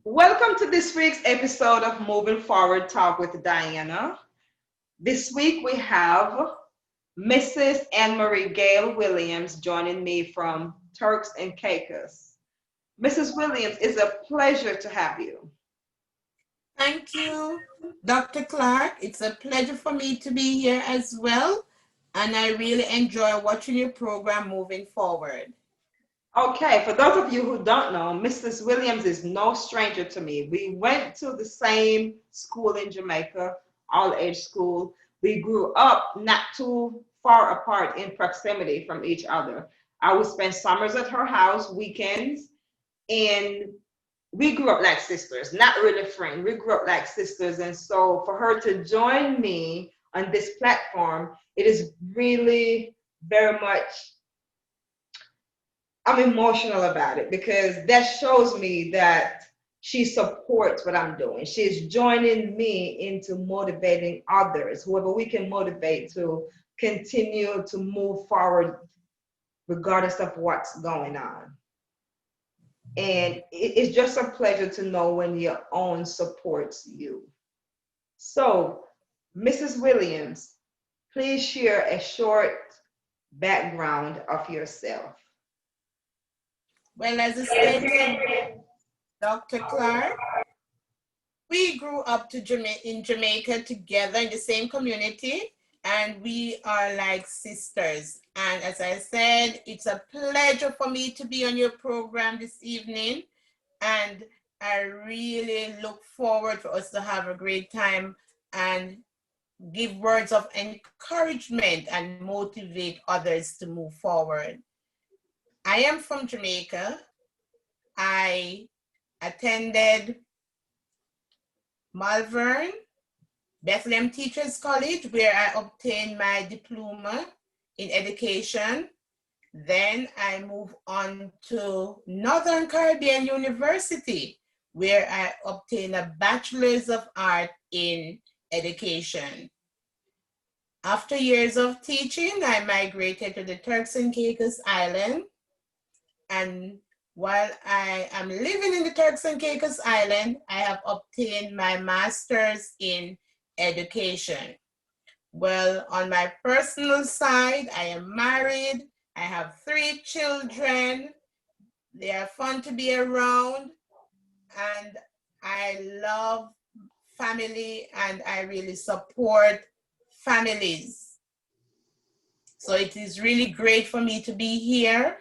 Welcome to this week's episode of Moving Forward Talk with Diana. This week we have Mrs. Anne Marie Gail Williams joining me from Turks and Caicos. Mrs. Williams, it's a pleasure to have you. Thank you, Dr. Clark. It's a pleasure for me to be here as well, and I really enjoy watching your program moving forward. Okay, for those of you who don't know, Mrs. Williams is no stranger to me. We went to the same school in Jamaica, all age school. We grew up not too far apart in proximity from each other. I would spend summers at her house, weekends, and we grew up like sisters, not really friends. We grew up like sisters. And so for her to join me on this platform, it is really very much, I'm emotional about it because that shows me that she supports what I'm doing. She's joining me into motivating others, whoever we can motivate to continue to move forward regardless of what's going on. And it's just a pleasure to know when your own supports you. So, Mrs. Williams, please share a short background of yourself. Well, as I stated, Dr. Clark, we grew up in Jamaica together in the same community, and we are like sisters. And as I said, it's a pleasure for me to be on your program this evening, and I really look forward for us to have a great time and give words of encouragement and motivate others to move forward. I am from Jamaica. I attended Malvern Bethlehem Teachers College, where I obtained my diploma in education. Then I moved on to Northern Caribbean University, where I obtained a Bachelor's of Art in Education. After years of teaching, I migrated to the Turks and Caicos Island. And while I am living in the Turks and Caicos Island, I have obtained my master's in education. Well, on my personal side, I am married. I have 3 children. They are fun to be around. And I love family and I really support families. So it is really great for me to be here.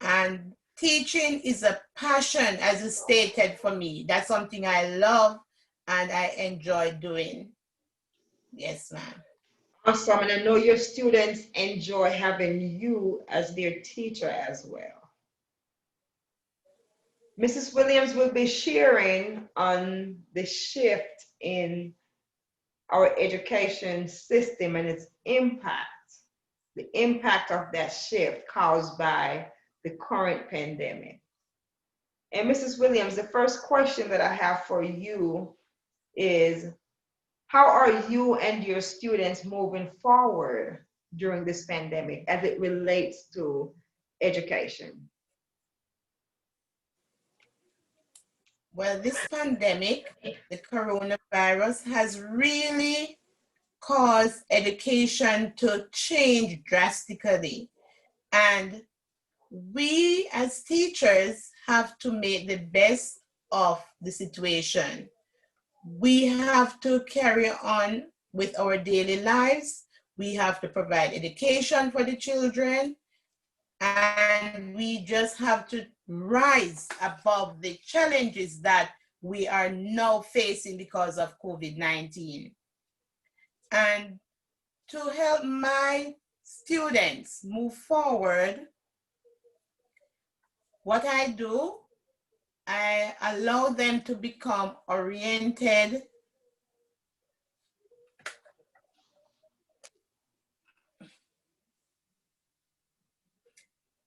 And teaching is a passion, as is stated for me. That's something I love and I enjoy doing. Yes, ma'am. Awesome. And I know your students enjoy having you as their teacher as well. Mrs. Williams will be sharing on the shift in our education system and its impact, the impact of that shift caused by the current pandemic. And Mrs. Williams, the first question that I have for you is, how are you and your students moving forward during this pandemic as it relates to education? Well, this pandemic, the coronavirus, has really caused education to change drastically. And we as teachers have to make the best of the situation. We have to carry on with our daily lives. We have to provide education for the children, and we just have to rise above the challenges that we are now facing because of COVID-19. And to help my students move forward, what I do, I allow them to become oriented.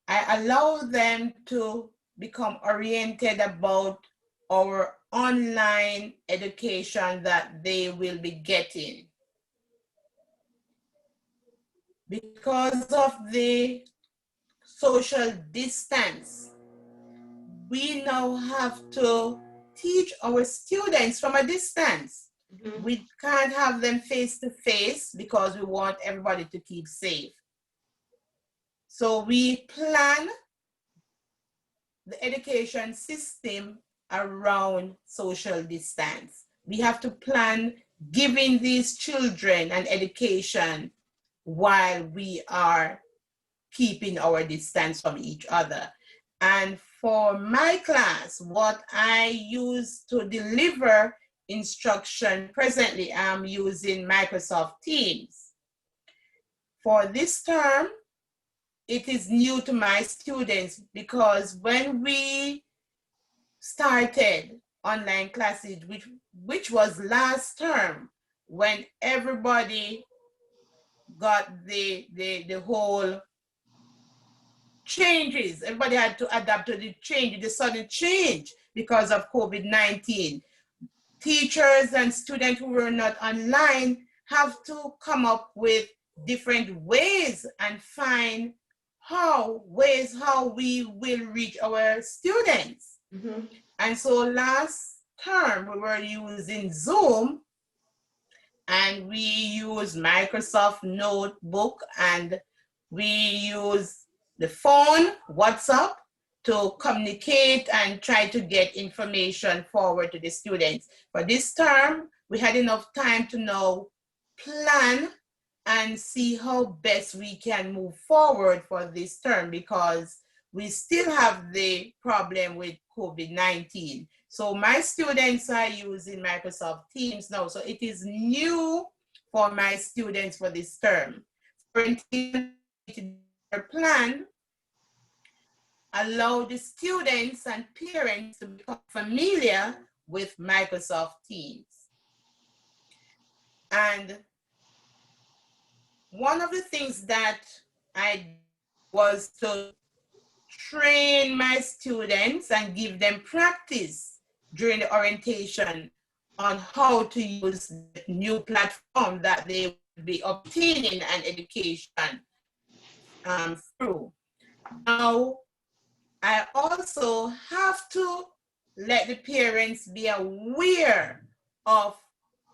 I allow them to become oriented about our online education that they will be getting. Because of the social distance, we now have to teach our students from a distance. Mhm. We can't have them face to face because we want everybody to keep safe. So we plan the education system around social distance. We have to plan giving these children an education while we are keeping our distance from each other. And for my class, what I use to deliver instruction presently, I'm using Microsoft Teams. For this term, it is new to my students because when we started online classes, which was last term, when everybody got the whole changes, everybody had to adapt to the change, the sudden change because of COVID-19. Teachers and students who were not online have to come up with different ways and find how we will reach our students. Mhm. And so last term we were using Zoom, and we use Microsoft Notebook, and we use the phone, WhatsApp, to communicate and try to get information forward to the students. For this term, we had enough time to now plan and see how best we can move forward for this term, because we still have the problem with COVID-19. So my students are using Microsoft Teams now. So it is new for my students for this term. For their plan, allow the students and parents to become familiar with Microsoft Teams. And one of the things that I did was to train my students and give them practice during the orientation on how to use the new platform that they will be obtaining an education through. Now, I also have to let the parents be aware of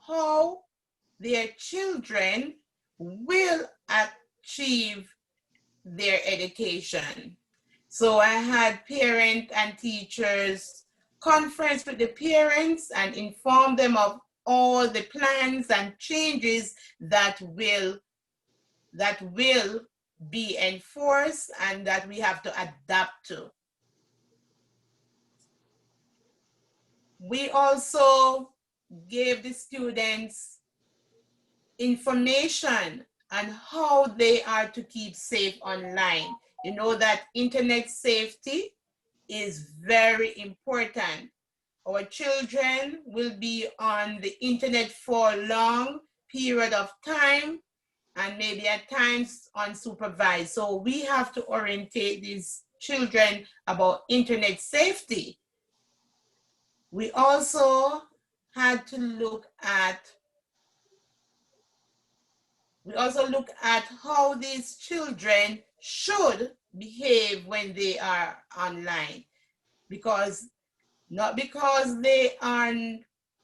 how their children will achieve their education. So I had parent and teachers conference with the parents and inform them of all the plans and changes that will be enforced and that we have to adapt to. We also gave the students information on how they are to keep safe online. You know that internet safety is very important. Our children will be on the internet for a long period of time and maybe at times unsupervised. So we have to orientate these children about internet safety. We also had to look at how these children should behave when they are online, because not because they are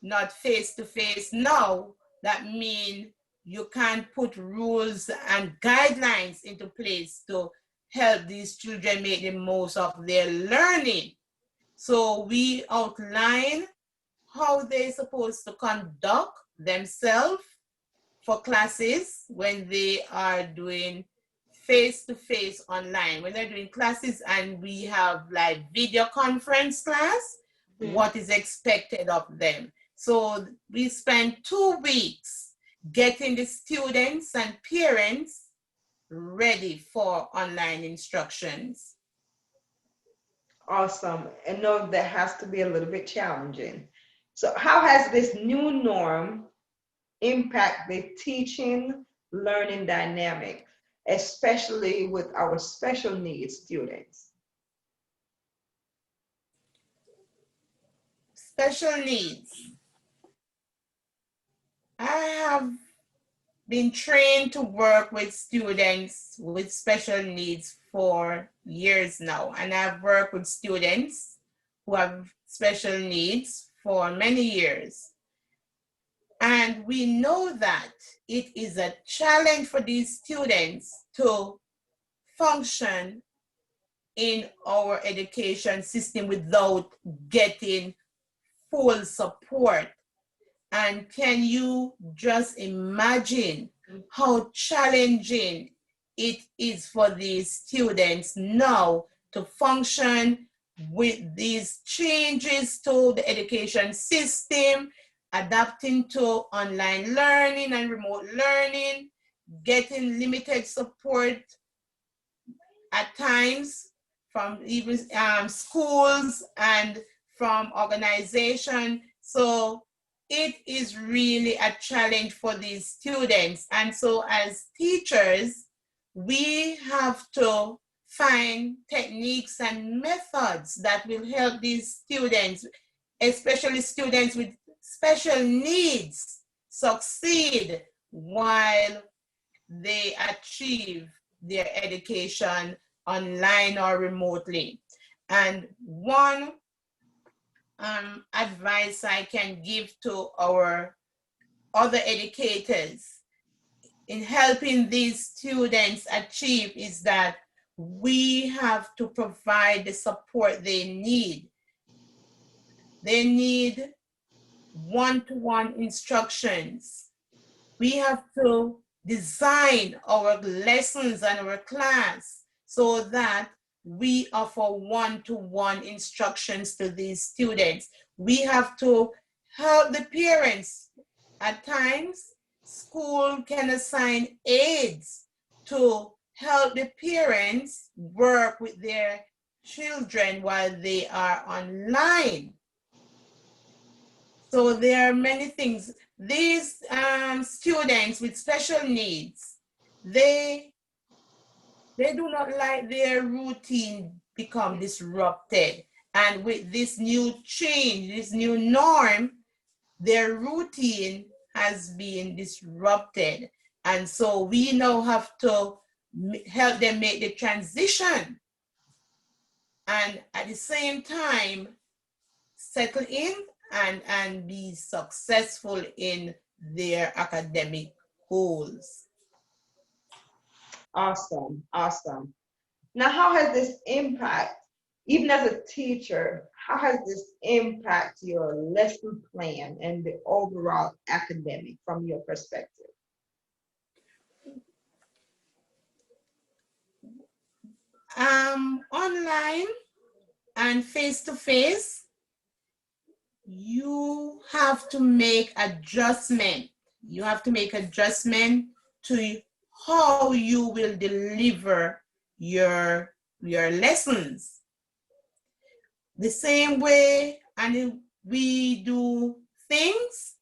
not face-to-face now, that means you can't put rules and guidelines into place to help these children make the most of their learning. So we outline how they're supposed to conduct themselves for classes when they are doing face-to-face online. When they're doing classes and we have like video conference class, what is expected of them. So we spent 2 weeks getting the students and parents ready for online instructions. Awesome. And know that has to be a little bit challenging. So how has this new norm impact the teaching learning dynamic, especially with our special needs students? Special needs. I have been trained to work with students with special needs for years now, and I've worked with students who have special needs for many years. And we know that it is a challenge for these students to function in our education system without getting full support. And can you just imagine how challenging it is for these students now to function with these changes to the education system, adapting to online learning and remote learning, getting limited support at times from even schools and from organization. So it is really a challenge for these students. And so as teachers, we have to find techniques and methods that will help these students, especially students with special needs, succeed while they achieve their education online or remotely. And one advice I can give to our other educators in helping these students achieve is that we have to provide the support they need. They need one-to-one instructions. We have to design our lessons and our class so that we offer one-to-one instructions to these students. We have to help the parents. At times, school can assign aides to help the parents work with their children while they are online. So there are many things. These students with special needs, they do not like their routine become disrupted. And with this new change, this new norm, their routine has been disrupted. And so we now have to help them make the transition. And at the same time, settle in and be successful in their academic goals. Awesome, awesome. Now, how has this impact, even as a teacher, how has this impact your lesson plan and the overall academic from your perspective? Online and face-to-face, you have to make adjustment. You have to make adjustment to how you will deliver your lessons. The same way, and we do things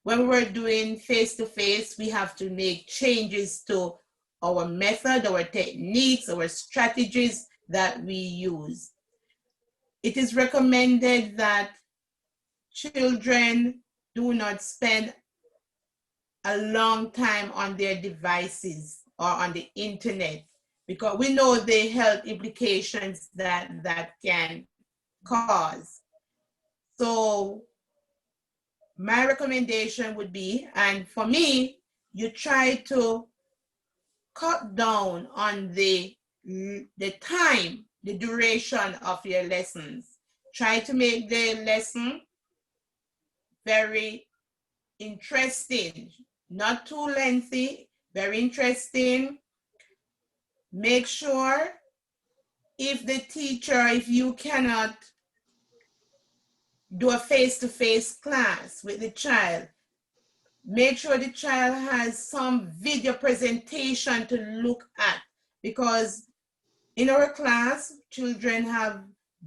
when we're doing face-to-face, we have to make changes to our method, our techniques, our strategies that we use. It is recommended that children do not spend a long time on their devices or on the internet, because we know the health implications that can cause. So my recommendation would be, and for me, you try to cut down on the time, the duration of your lessons. Try to make the lesson very interesting, not too lengthy, very interesting. Make sure if you cannot do a face-to-face class with the child, make sure the child has some video presentation to look at, because in our class, children have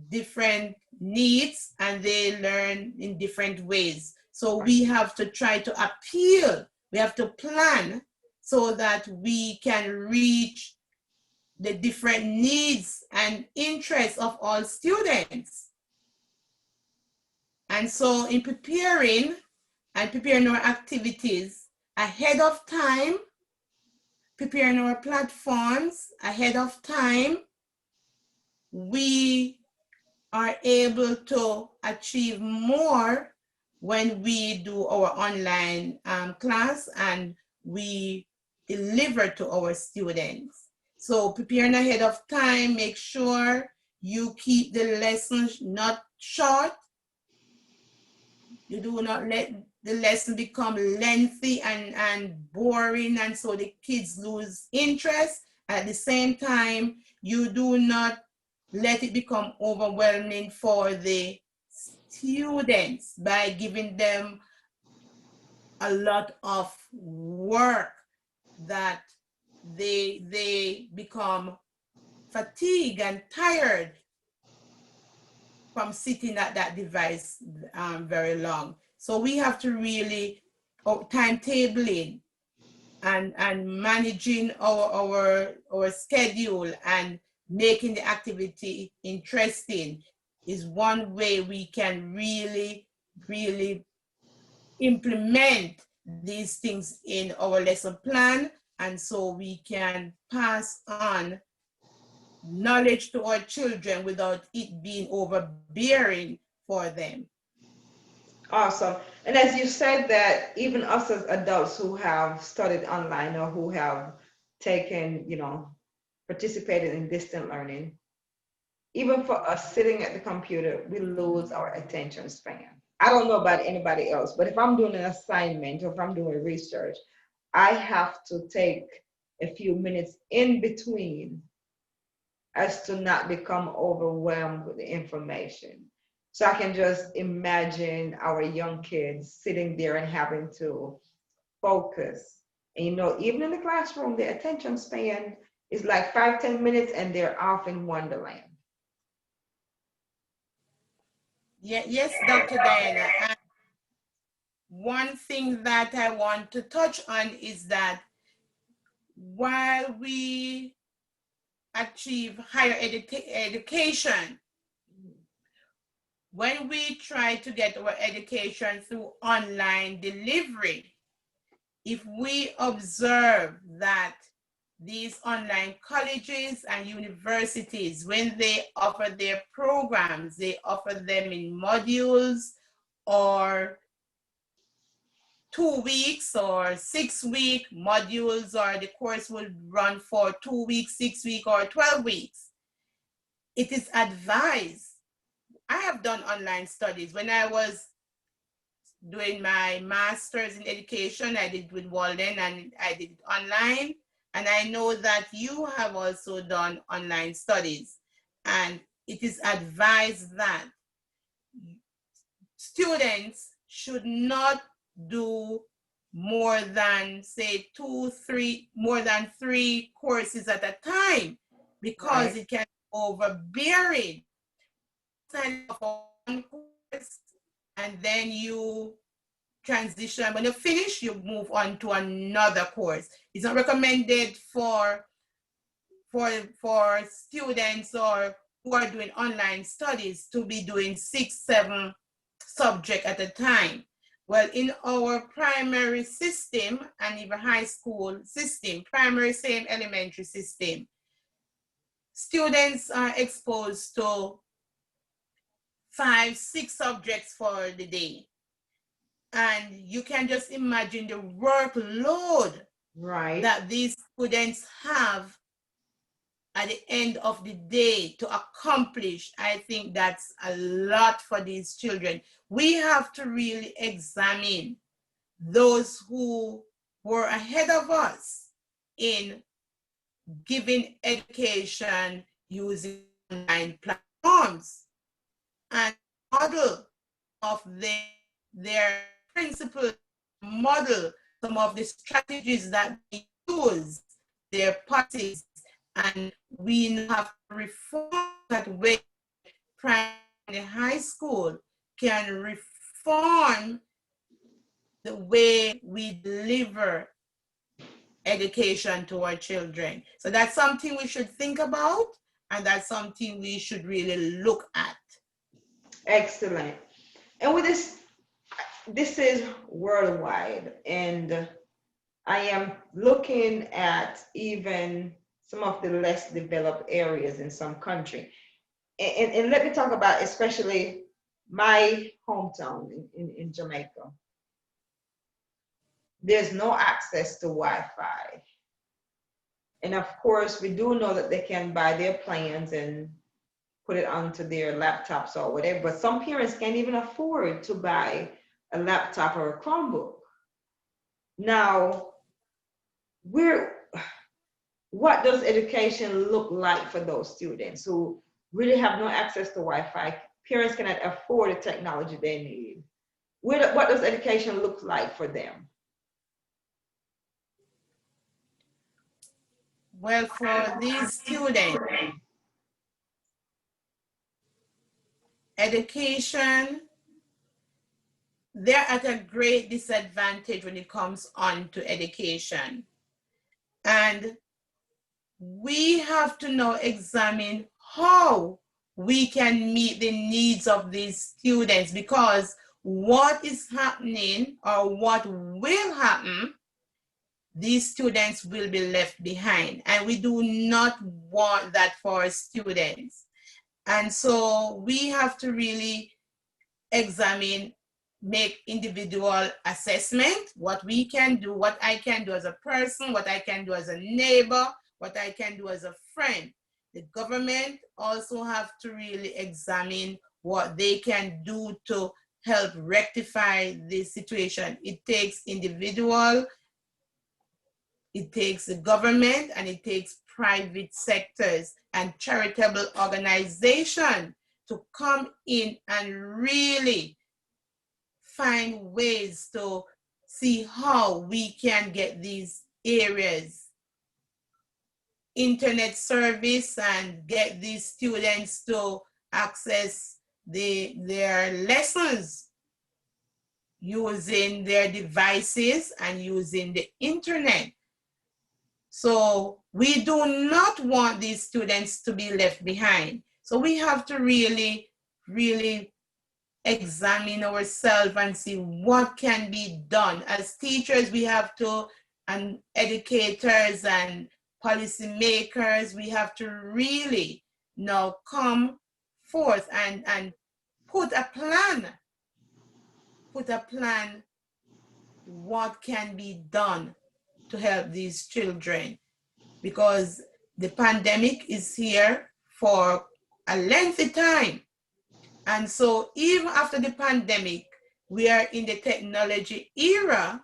different needs and they learn in different ways. So we have to try to appeal, we have to plan so that we can reach the different needs and interests of all students. And so in preparing our activities ahead of time, preparing our platforms ahead of time, we are able to achieve more when we do our online class and we deliver to our students. So preparing ahead of time, make sure you keep the lessons not short. You do not let the lesson become lengthy and boring, and so the kids lose interest. At the same time, you do not let it become overwhelming for the students by giving them a lot of work that they become fatigued and tired from sitting at that device very long. So we have to really timetabling and managing our schedule and making the activity interesting is one way we can really implement these things in our lesson plan, and so we can pass on knowledge to our children without it being overbearing for them. Awesome. And as you said that, even us as adults who have studied online or who have taken, participated in distant learning, even for us sitting at the computer, we lose our attention span. I don't know about anybody else, but if I'm doing an assignment or if I'm doing research, I have to take a few minutes in between as to not become overwhelmed with the information. So I can just imagine our young kids sitting there and having to focus. And even in the classroom, the attention span is like 5, 10 minutes and they're off in Wonderland. Yeah, yes, Dr. Diana. And one thing that I want to touch on is that while we achieve higher education, when we try to get our education through online delivery, if we observe that these online colleges and universities, when they offer their programs, they offer them in modules or 2 weeks or 6 week modules, or the course will run for 2 weeks, 6 weeks, or 12 weeks. It is advised. I have done online studies. When I was doing my master's in education, I did with Walden and I did it online. And I know that you have also done online studies. And it is advised that students should not do more than, say, more than 3 courses at a time, because it can be overbearing. One course, and then you transition. When you finish, you move on to another course. It's not recommended for students or who are doing online studies to be doing 6, 7 subjects at a time. Well, in our primary system and even high school system, primary, same elementary system, students are exposed to 5, 6 subjects for the day. And you can just imagine the workload that these students have at the end of the day to accomplish. I think that's a lot for these children. We have to really examine those who were ahead of us in giving education using online platforms, and model of their principles, model some of the strategies that they use, their policies, and we have to reform that way. Primary and high school can reform the way we deliver education to our children. So that's something we should think about, and that's something we should really look at. Excellent. And with this is worldwide, and I am looking at even some of the less developed areas in some country. And let me talk about especially my hometown in Jamaica, there's no access to Wi-Fi. And of course, we do know that they can buy their plans and put it onto their laptops or whatever, but some parents can't even afford to buy a laptop or a Chromebook. Now, we're what does education look like for those students who really have no access to Wi-Fi? Parents cannot afford the technology they need. What does education look like for them? Well, for these students, education, they're at a great disadvantage when it comes on to education. And we have to now examine how we can meet the needs of these students, because what is happening or what will happen, these students will be left behind. And we do not want that for our students. And so we have to really examine, make individual assessment, what we can do, what I can do as a person, what I can do as a neighbor, what I can do as a friend. The government also have to really examine what they can do to help rectify this situation. It takes individual, it takes the government, and it takes private sectors and charitable organizations to come in and really find ways to see how we can get these areas internet service and get these students to access their lessons using their devices and using the internet. So we do not want these students to be left behind. So we have to really, really examine ourselves and see what can be done. As teachers, we have to, and educators and policymakers, we have to really now come forth and put a plan what can be done to help these children, because the pandemic is here for a lengthy time. And so even after the pandemic, we are in the technology era,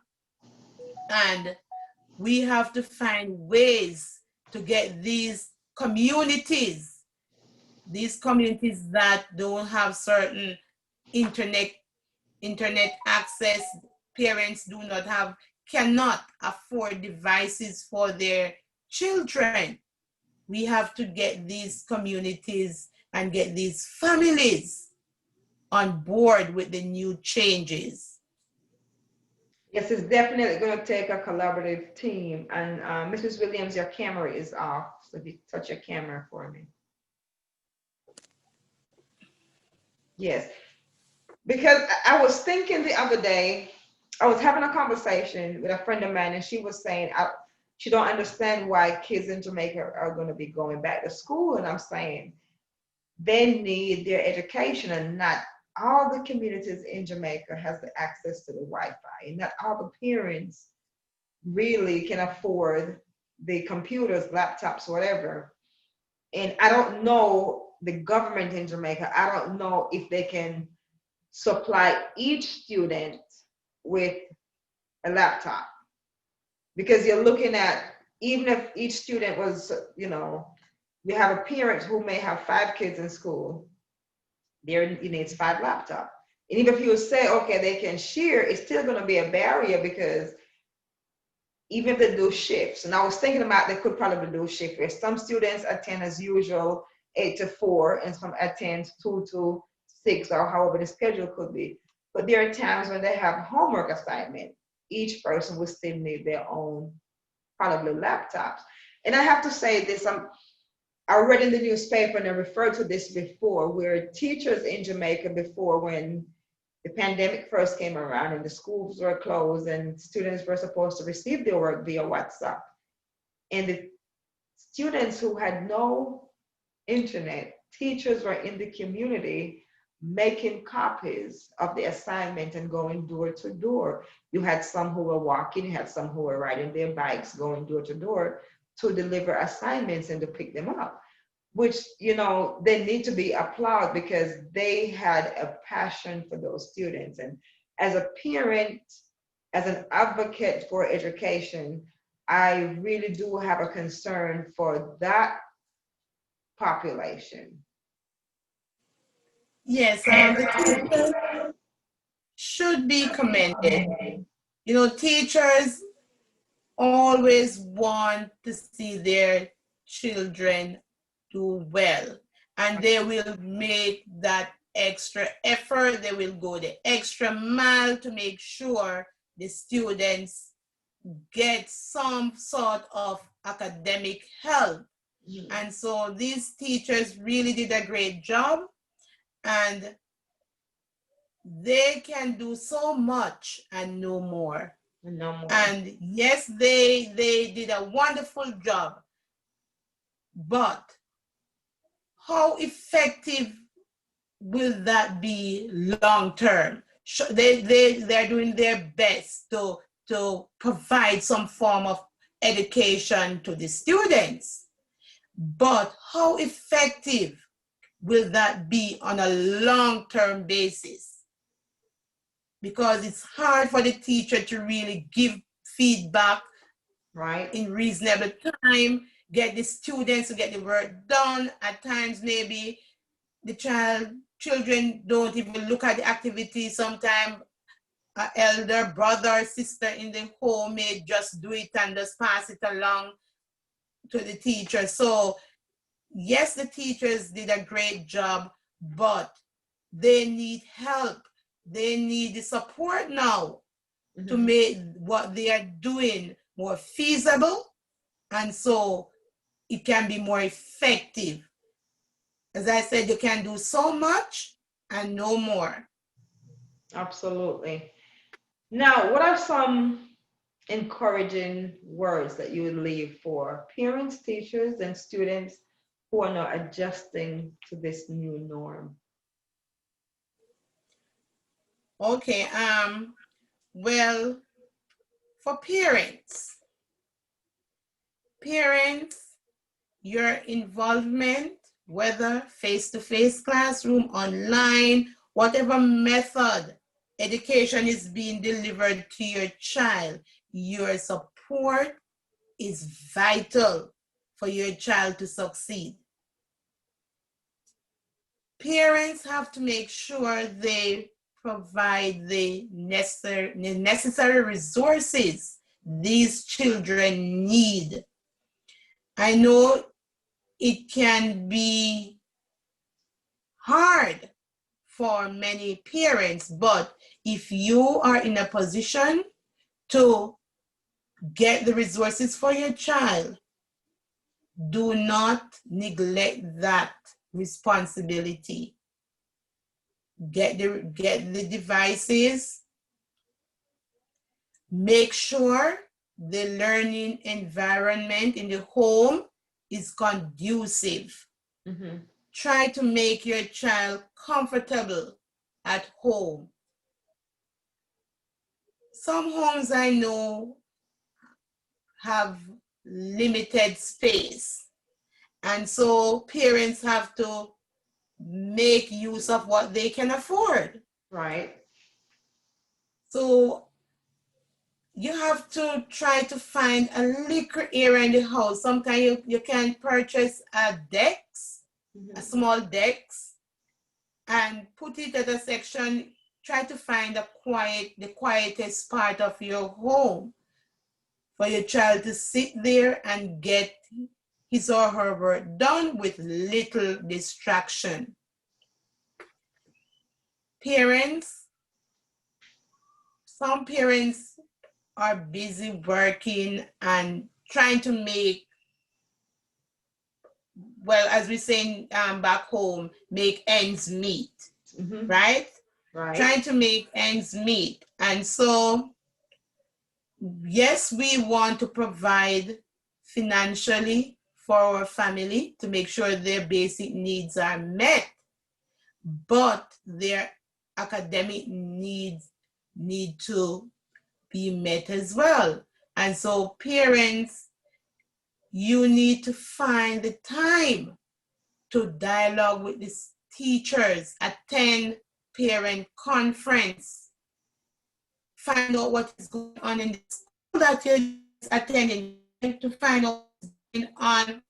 and we have to find ways to get these communities that don't have certain internet access, parents do not have, cannot afford devices for their children. We have to get these communities and get these families on board with the new changes. Yes, it's definitely going to take a collaborative team. And Mrs. Williams, your camera is off. So if you touch your camera for me. Yes, because I was thinking the other day, I was having a conversation with a friend of mine, and she was saying she don't understand why kids in Jamaica are going to be going back to school. And I'm saying they need their education, and not all the communities in Jamaica has the access to the Wi-Fi, and not all the parents really can afford the computers, laptops, whatever. And I don't know the government in Jamaica. I don't know if they can supply each student with a laptop, because you're looking at, even if each student was, we have a parent who may have 5 kids in school, there he needs 5 laptops. And even if you say, okay, they can share, it's still going to be a barrier, because even if they do shifts, and I was thinking about they could probably do shifts where some students attend as usual 8 to 4, and some attend 2 to 6, or however the schedule could be. But there are times when they have homework assignment. Each person will still need their own, probably laptops. And I have to say this, I read in the newspaper, and I referred to this before, where teachers in Jamaica before, when the pandemic first came around and the schools were closed and students were supposed to receive their work via WhatsApp, and the students who had no internet, teachers were in the community making copies of the assignment and going door to door. You had some who were walking, you had some who were riding their bikes, going door to door to deliver assignments and to pick them up, which, you know, they need to be applauded because they had a passion for those students. And as a parent, as an advocate for education, I really do have a concern for that population. Yes, the teachers should be commended. You know, teachers always want to see their children do well, and they will make that extra effort. They will go the extra mile to make sure the students get some sort of academic help. And so these teachers really did a great job, and they can do so much and no more. No more. And yes, they did a wonderful job, but how effective will that be long term? They're doing their best to provide some form of education to the students, but how effective will that be on a long-term basis? Because it's hard for the teacher to really give feedback right in reasonable time, get the students to get the work done. At times, maybe the children don't even look at the activity. Sometimes an elder brother, sister in the home may just do it and just pass it along to the teacher. So yes, the teachers did a great job, but they need help. They need the support now to make what they are doing more feasible, and so it can be more effective. As I said, you can do so much and no more. Absolutely. Now, what are some encouraging words that you would leave for parents, teachers, and students who are now adjusting to this new norm? Okay, well, for parents, your involvement, whether face-to-face classroom, online, whatever method education is being delivered to your child, your support is vital for your child to succeed. Parents have to make sure they provide the necessary resources these children need. I know it can be hard for many parents, but if you are in a position to get the resources for your child, do not neglect that responsibility. Get the devices. Make sure the learning environment in the home is conducive. Try to make your child comfortable at home. Some homes I know have limited space, and so parents have to make use of what they can afford. Right. So you have to try to find a little area in the house. Sometimes you can purchase a decks, a small decks, and put it at a section. Try to find the quietest part of your home for your child to sit there and get his or her work done with little distraction. Parents, some parents are busy working and trying to make, well, as we say back home, make ends meet, right? Right. Trying to make ends meet. And so, yes, we want to provide financially for our family to make sure their basic needs are met. but their academic needs need to be met as well. And so parents, you need to find the time to dialogue with the teachers, attend parent conference, find out what is going on in the school that you're attending, to find out what's going on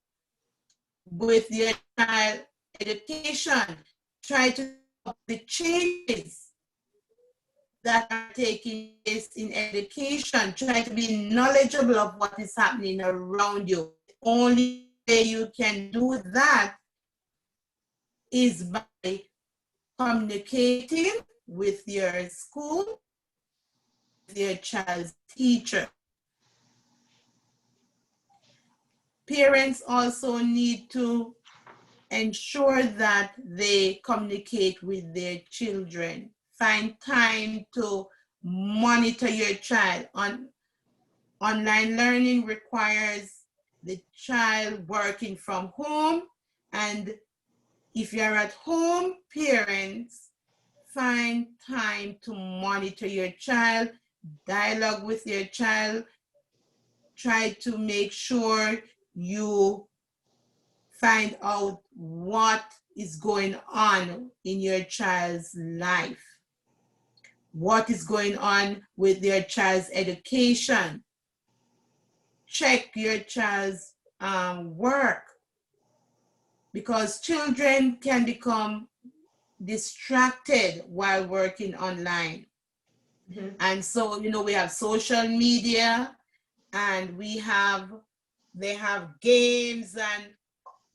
with your child education. Try to stop the changes that are taking place in education. Try to be knowledgeable of what is happening around you. The only way you can do that is by communicating with your school, with your child's teacher. Parents also need to ensure that they communicate with their children. Find time to monitor your child. Online learning requires the child working from home, and if you're at home, parents, find time to monitor your child, dialogue with your child, try to make sure you find out what is going on in your child's life, what is going on with your child's education. Check your child's work, because children can become distracted while working online. Mm-hmm. And so, you know, we have social media, and they have games and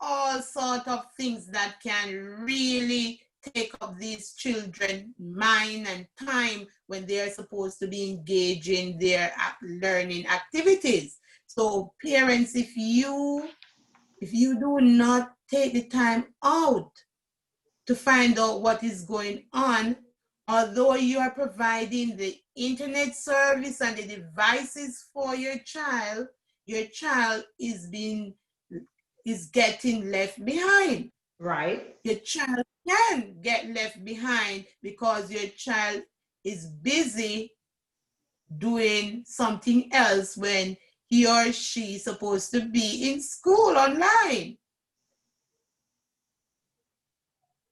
all sorts of things that can really take up these children's mind and time when they are supposed to be engaged in their learning activities. So parents, if you do not take the time out to find out what is going on, although you are providing the internet service and the devices for your child is getting left behind. Right. Your child can get left behind because your child is busy doing something else when he or she is supposed to be in school online.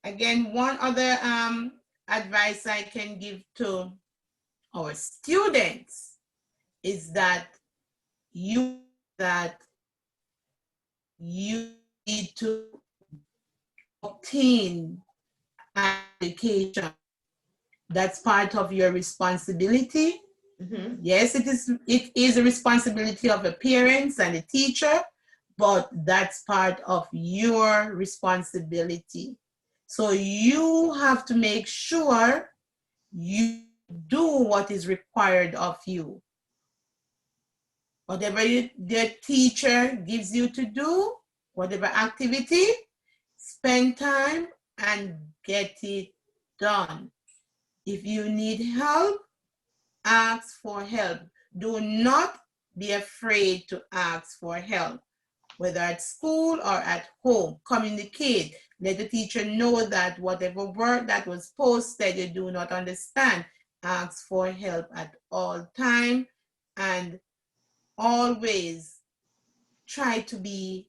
Again, one other advice I can give to our students is that you need to obtain an education. That's part of your responsibility. Mm-hmm. Yes, it is a responsibility of the parents and the teacher, but that's part of your responsibility. So you have to make sure you do what is required of you. Whatever the teacher gives you to do, whatever activity, spend time and get it done. If you need help, ask for help. Do not be afraid to ask for help, whether at school or at home. Communicate. Let the teacher know that whatever word that was posted you do not understand. Ask for help at all times, and always try to be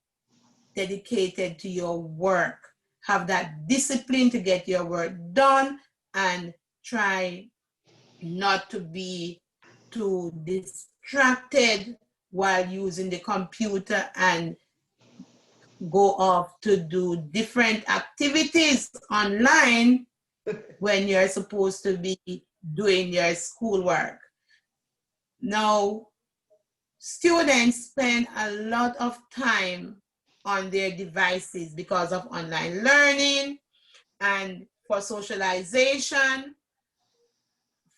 dedicated to your work. Have that discipline to get your work done, and try not to be too distracted while using the computer and go off to do different activities online when you're supposed to be doing your schoolwork. Now, students spend a lot of time on their devices because of online learning and for socialization,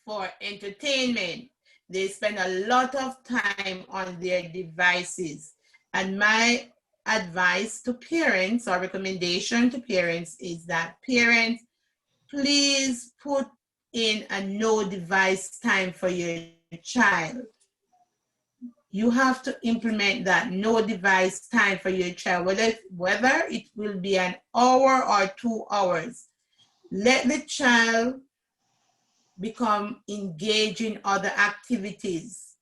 for entertainment. They spend a lot of time on their devices. And my advice to parents, or recommendation to parents, is that parents, please put in a no device time for your child. You have to implement that no device time for your child, whether it will be an hour or 2 hours. let the child become engaged in other activities.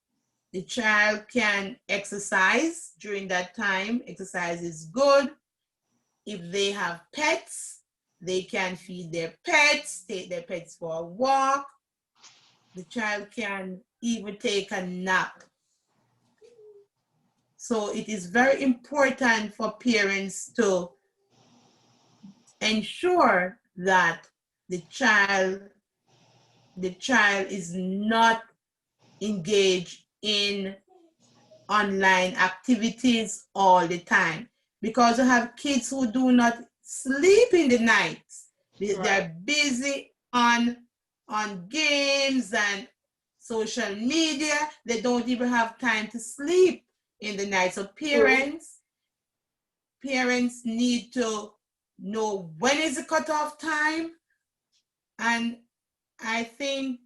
The child can exercise during that time. Exercise is good. If they have pets, they can feed their pets, take their pets for a walk. The child can even take a nap. So it is very important for parents to ensure that the child is not engaged in online activities all the time, because you have kids who do not sleep in the night. They're busy on games and social media. They don't even have time to sleep in the night. So parents need to know when is the cutoff time. And I think,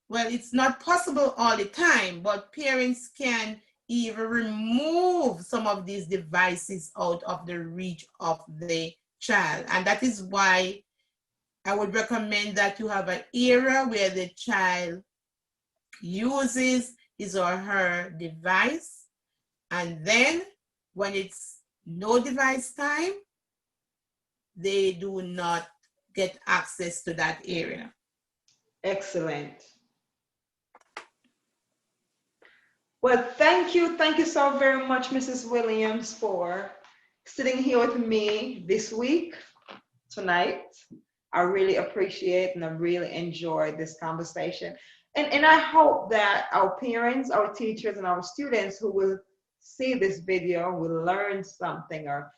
well, it's not possible all the time, but parents can even remove some of these devices out of the reach of the child. And that is why I would recommend that you have an area where the child uses his or her device. And then when it's no device time, they do not get access to that area. Excellent. Well, thank you so very much, Mrs. Williams, for sitting here with me this week, tonight. I really appreciate and I really enjoyed this conversation. And I hope that our parents, our teachers, and our students who will see this video will learn something, or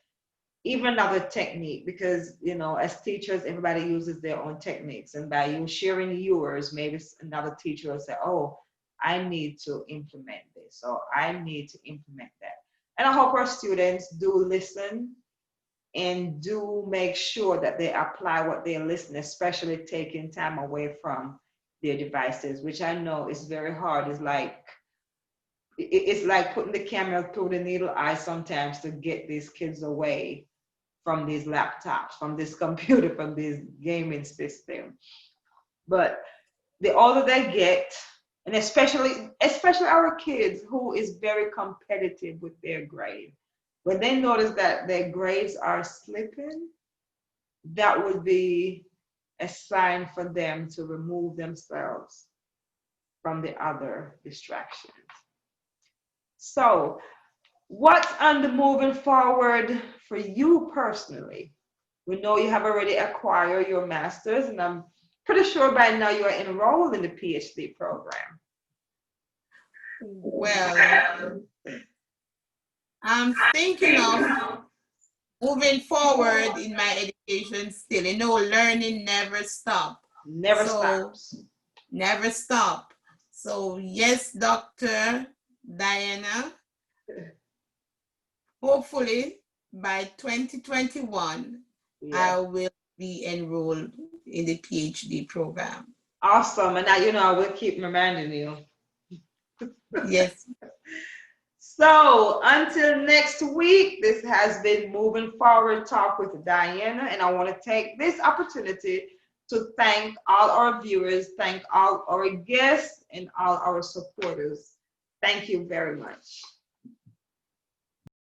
even another technique, because, you know, as teachers, everybody uses their own techniques. And by you sharing yours, maybe another teacher will say, oh, I need to implement this, or I need to implement that. And I hope our students do listen and do make sure that they apply what they listen, especially taking time away from their devices, which I know is very hard. It's like putting the camera through the needle eye sometimes to get these kids away from these laptops, from this computer, from this gaming system. But the older they get, and especially our kids, who is very competitive with their grade, when they notice that their grades are slipping, that would be a sign for them to remove themselves from the other distractions. So, what's on the moving forward for you personally? We know you have already acquired your master's, and I'm pretty sure by now you are enrolled in the PhD program. Well, I'm thinking of moving forward in my education still. You know, learning never stops. Never stops. Never stop. So yes, Dr. Diana, hopefully by 2021, I will be enrolled in the PhD program. Awesome. And now, you know, I will keep reminding you. Yes. So until next week, this has been Moving Forward Talk with Diana. And I want to take this opportunity to thank all our viewers, thank all our guests, and all our supporters. Thank you very much.